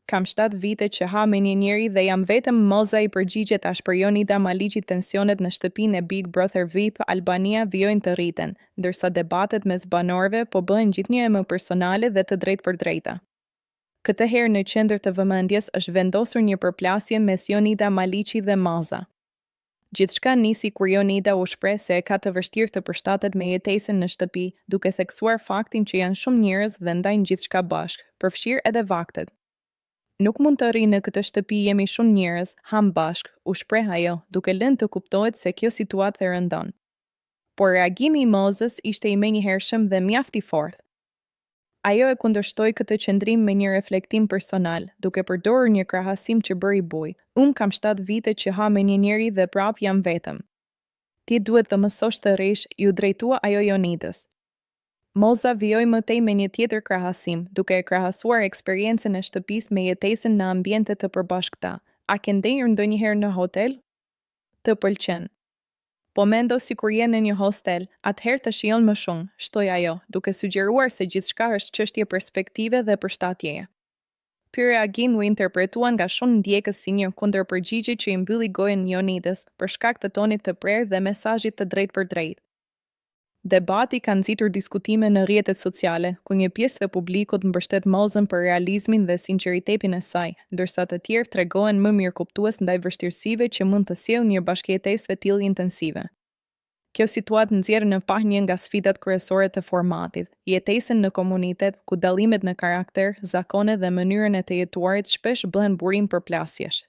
Kam 7 vite që ha me një njeri dhe jam vetëm moza i përgjigjet Ashpërjonida Maliqi. Tensionet në shtëpinë e Big Brother VIP Albania vijojnë të rriten, ndërsa debatet mes banorëve po bëhen gjithnjë më personale dhe të drejtë për drejta. Këtë herë në qendër të vëmendjes është vendosur një përplasje mes Jonida Maliqi dhe Moza. Gjithçka nisi kur Jonida u shpreh se e ka të vështirë të përshtatet me jetesën në shtëpi, duke theksuar faktin që janë shumë njerëz dhe ndajnë gjithçka bashkë, përfshirë edhe vaktet. Nuk mund të rri në këtë shtëpi, jemi shumë njerëz, ham bashk, u shpreh ajo, duke lënë të kuptohet se kjo situatë e rëndon. Por reagimi i Mozës ishte i menjëhershëm dhe mjaft i fortë. Ajo e kundërshtoi këtë qëndrim me një reflektim personal, duke përdorur një krahasim që bëri buj. Unë kam 7 vite që ha me një njeri dhe prap jam vetëm. Ti duhet të mësosh të rrish, ju drejtua ajo Jonidës. Moza vijoi mëtej me një tjetër krahasim, duke e krahasuar eksperiencën e shtëpisë me jetesën në ambiente të përbashkëta. A ke ndenjur ndonjëherë në hotel? Të pëlqen. Po mendo si kur je në një hostel, atëherë të shijon më shumë, shtoi ajo, duke sugjeruar se gjithçka është çështje perspektive dhe përshtatjeje. Ky reagim u interpretuan nga shumë ndjekës si një kundërpërgjigje që i mbylli gojën Jonidës për shkak të tonit të prerë dhe mesazhit të drejtë për drejtë. Debati ka nxitur diskutime në rrjetet sociale, ku një pjesë e publikut mbështet Mozën për realizmin dhe sinqeritetin e saj, ndërsa të tjerë tregohen më mirëkuptues ndaj vështirësive që mund të sjellë një bashkëjetesë të tillë intensive. Kjo situatë nxjerr në pah një nga sfidat kryesore të formatit, jetesën në komunitet, ku dallimet në karakter, zakone dhe mënyrën e të jetuarit shpesh bëhen burim për plasjesh.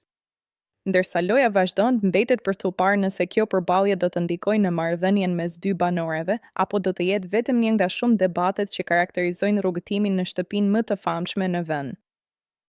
Ndërsa loja vazhdon, mbetet për t'u parë nëse kjo përballje do të ndikojë në marrëdhënien mes dy banorëve, apo do të jetë vetëm një nga shumë debatet që karakterizojnë rrugëtimin në shtëpinë më të famshme në vend.